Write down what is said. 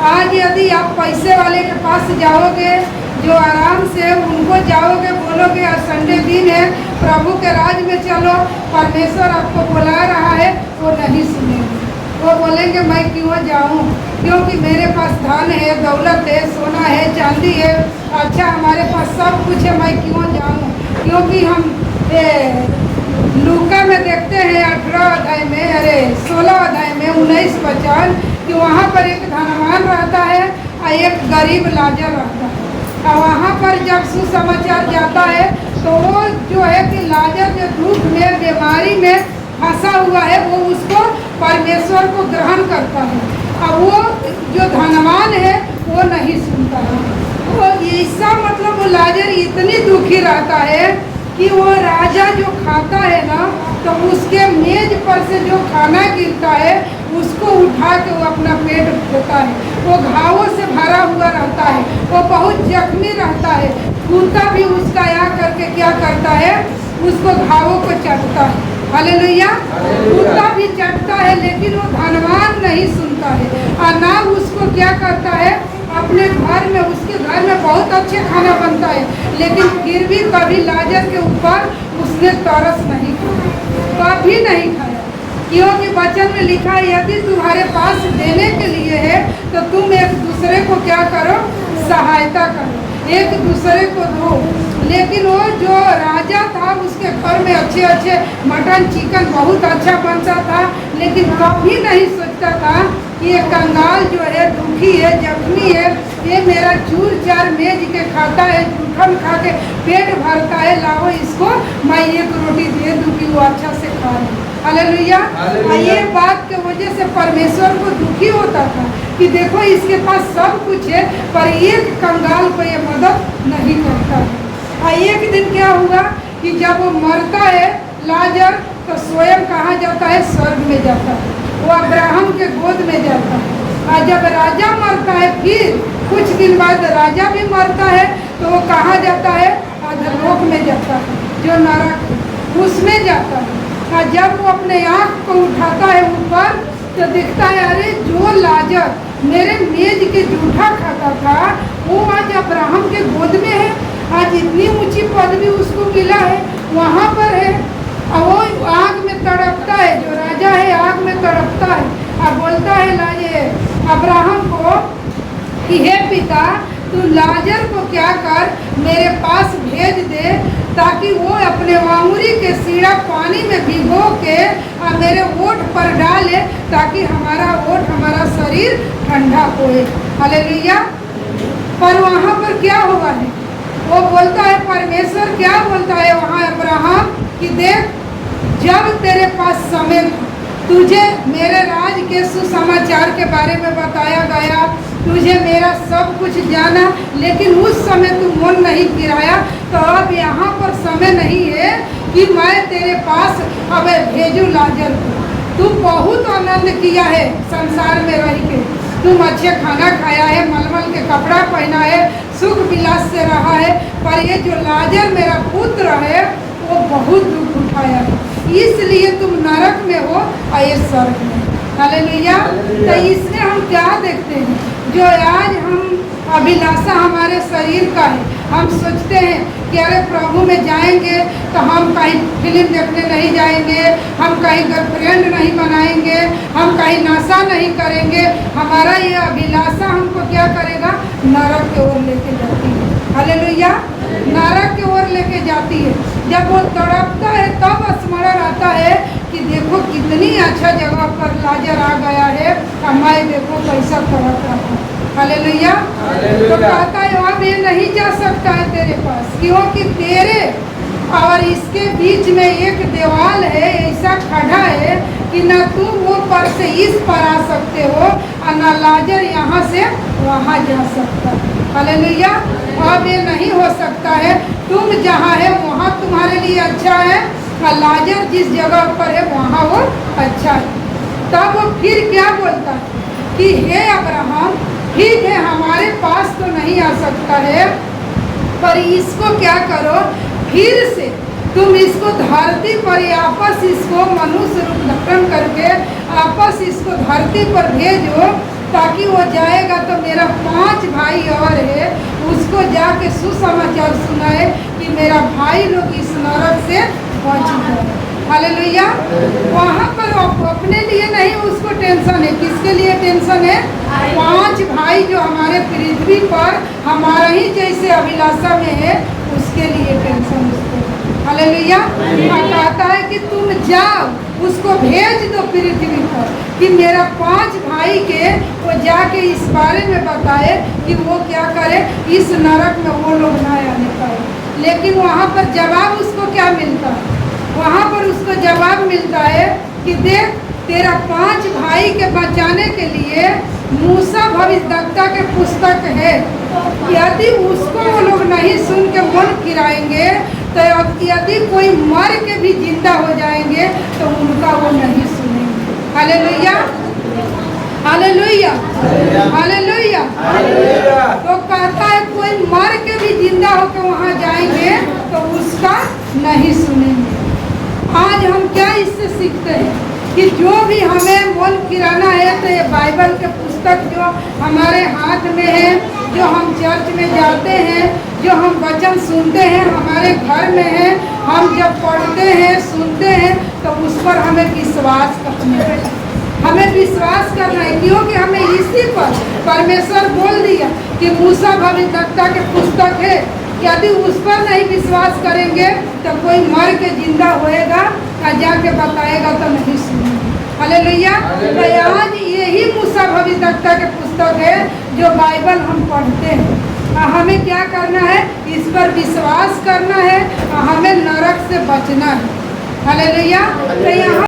आज यदि आप पैसे वाले के पास जाओगे, जो आराम से उनको जाओगे, बोलोगे आज संडे दिन है, प्रभु के राज में चलो, परमेश्वर आपको बुला रहा है, वो नहीं सुनेंगे। वो बोलेंगे मैं क्यों जाऊं, क्योंकि मेरे पास धन है, दौलत है, सोना है, चांदी है, अच्छा हमारे पास सब कुछ है, मैं क्यों जाऊं। क्योंकि हम लूका में देखते हैं 18 अध्याय में, 16 अध्याय में 19-50 कि वहाँ पर एक धनवान रहता है और एक गरीब लाजर रहता है। और वहाँ पर जब सुसमाचार जाता है तो वो जो है कि लाजर जो दुख में, बीमारी में फंसा हुआ है, वो उसको परमेश्वर को ग्रहण करता है। और वो जो धनवान है वो नहीं सुनता है। तो ऐसा मतलब वो लाजर इतनी दुखी रहता है कि वो राजा जो खाता है ना, तो उसके मेज पर से जो खाना गिरता है उसको उठा के वो अपना पेट धोता है। वो घावों से भरा हुआ रहता है, वो बहुत जख्मी रहता है। कुत्ता भी उसका यहाँ करके क्या करता है, उसको घावों को चटता है। हालेलुया। कुत्ता भी चटता है, लेकिन वो धनवान नहीं सुनता है। और ना उसको क्या करता है, अपने घर में, उसके घर में बहुत अच्छे खाना बनता है, लेकिन फिर भी कभी लाजर के ऊपर उसने तरस नहीं खाया, कभी नहीं खाया। क्योंकि वचन में लिखा है यदि तुम्हारे पास देने के लिए है तो तुम एक दूसरे को क्या करो, सहायता करो, एक दूसरे को दो। लेकिन वो जो राजा था उसके घर में अच्छे अच्छे मटन चिकन बहुत अच्छा बनता था, लेकिन कभी नहीं सोचता था कि ये कंगाल जो है, दुखी है, जख्मी है, ये मेरा चूर चार मेज के खाता है, जूठन खा के पेट भरता है, लाओ इसको मैं एक रोटी दे दूँ कि वो अच्छा से खा ले। हालेलुया। ये बात के वजह से परमेश्वर को दुखी होता था कि देखो इसके पास सब कुछ है पर एक कंगाल को ये मदद नहीं करता है। और एक दिन क्या हुआ कि जब वो मरता है लाजर, तो स्वयं कहाँ जाता है, स्वर्ग में जाता है, वो अब्राहम के गोद में जाता है। और जब राजा मरता है, फिर कुछ दिन बाद राजा भी मरता है, तो वो कहाँ जाता है, अधोलोक में जाता है, जो नरक है उसमें जाता है। और जब वो अपने आँख को उठाता है ऊपर, तो दिखता है अरे जो लाजर मेरे मेज के जूठा खाता था वो आज अब्राहम के गोद में है, आज इतनी ऊंची पदवी उसको मिला है, वहाँ पर है। और वो आग में तड़पता है, जो राजा है आग में तड़पता है, और बोलता है लाजर अब्राहम को कि हे पिता, तू लाजर को क्या कर, मेरे पास भेज दे, ताकि वो अपने वामुरी के सीढ़ा पानी में भिगो के और मेरे ओठ पर डाले, ताकि हमारा ओठ, हमारा शरीर ठंडा होए। हालेलुया। पर वहाँ पर क्या हुआ है, वो बोलता है, परमेश्वर क्या बोलता है वहाँ अब्राहम कि देख, जब तेरे पास समय था, तुझे मेरे राज के सुसमाचार के बारे में बताया गया, तुझे मेरा सब कुछ जाना, लेकिन उस समय तू मन नहीं फिराया, तो अब यहाँ पर समय नहीं है कि मैं तेरे पास अब भेजूँ लाजर को। तू बहुत आनंद किया है संसार में रह के, तुम अच्छे खाना खाया है, मलमल के कपड़ा पहना है, सुख विलास से रहा है, पर ये जो लाजर मेरा पुत्र है वो बहुत दुख उठाया है, इसलिए तुम नरक में हो और ये स्वर्ग में। हालेलुया। तो इसमें हम क्या देखते हैं, जो आज हम अभिलाषा हमारे शरीर का है, हम सोचते हैं कि अरे प्रभु में जाएंगे तो हम कहीं फिल्म देखने नहीं जाएंगे, हम कहीं गर्लफ्रेंड नहीं बनाएंगे, हम कहीं नशा नहीं करेंगे। हमारा ये अभिलाषा हमको क्या करेगा, नरक की ओर लेके जाती है। हालेलुया। नरक की ओर लेके जाती है। जब वो तड़पता है तब स्मरण आता है कि देखो कितनी अच्छा जगह पर लाजर आ गया है, मैं देखो कैसा तड़प रहा है। हालेलुया। तो कहता है अब ये नहीं जा सकता है तेरे पास, क्योंकि तेरे और इसके बीच में एक दीवार है, ऐसा खड़ा है कि न तुम वो पर से इस पर आ सकते हो और न लाजर यहाँ से वहाँ जा सकता। हालेलुया। अब ये नहीं हो सकता है, तुम जहाँ है वहाँ तुम्हारे लिए अच्छा है, और लाजर जिस जगह पर है वहाँ वो अच्छा है। तब वो फिर क्या बोलता है कि हे अब्राहम, ठीक है हमारे पास तो नहीं आ सकता है, पर इसको क्या करो, फिर से तुम इसको धरती पर वापस इसको मनुष्य रूप धारण करके वापस इसको धरती पर भेजो, ताकि वो जाएगा तो मेरा 5 भाई और है उसको जाके सुसमाचार सुनाए कि मेरा भाई लोग इस नरक से बच गए। हालेलुया। वहाँ पर अपने लिए नहीं उसको टेंशन है। किसके लिए टेंशन है? 5 भाई जो हमारे पृथ्वी पर हमारा ही जैसे अभिलाषा में है उसके लिए टेंशन उसको। हालेलुया। कहता है कि तुम जाओ उसको भेज दो पृथ्वी पर कि मेरा 5 भाई के वो जाके इस बारे में बताए कि वो क्या करे, इस नरक में वो लोग ना आने पाए। लेकिन वहाँ पर जवाब उसको क्या मिलता है? वहाँ पर उसको जवाब मिलता है कि देख तेरा 5 भाई के बचाने के लिए मूसा भविष्यद्वक्ता के पुस्तक है। यदि उसको वो लोग नहीं सुन के मन फिराएंगे तो यदि कोई मर के भी जिंदा हो जाएंगे तो उनका वो नहीं सुनेंगे। Hallelujah, hallelujah, hallelujah. तो कहता है कोई मर के भी जिंदा होकर वहाँ जाएंगे तो उसका नहीं सुनेंगे। आज हम क्या इससे सीखते हैं कि जो भी हमें मन फिराना है तो ये बाइबल के पुस्तक जो हमारे हाथ में है, जो हम चर्च में जाते हैं, जो हम वचन सुनते हैं हमारे घर में है, हम जब पढ़ते हैं सुनते हैं तो उस पर हमें विश्वास करना है। हमें विश्वास करना है क्योंकि हमें इसी पर परमेश्वर बोल दिया कि मूसा भविष्यद्वक्ता के पुस्तक है। यदि उस पर नहीं विश्वास करेंगे तो कोई मर के जिंदा होएगा और जाके बताएगा तो नहीं सुनेंगे। हालेलुया। तो आज यही मूसा भविष्यद्वक्ता के पुस्तक है जो बाइबल हम पढ़ते हैं। हमें क्या करना है? इस पर विश्वास करना है और हमें नरक से बचना है। हालेलुया। तो यहाँ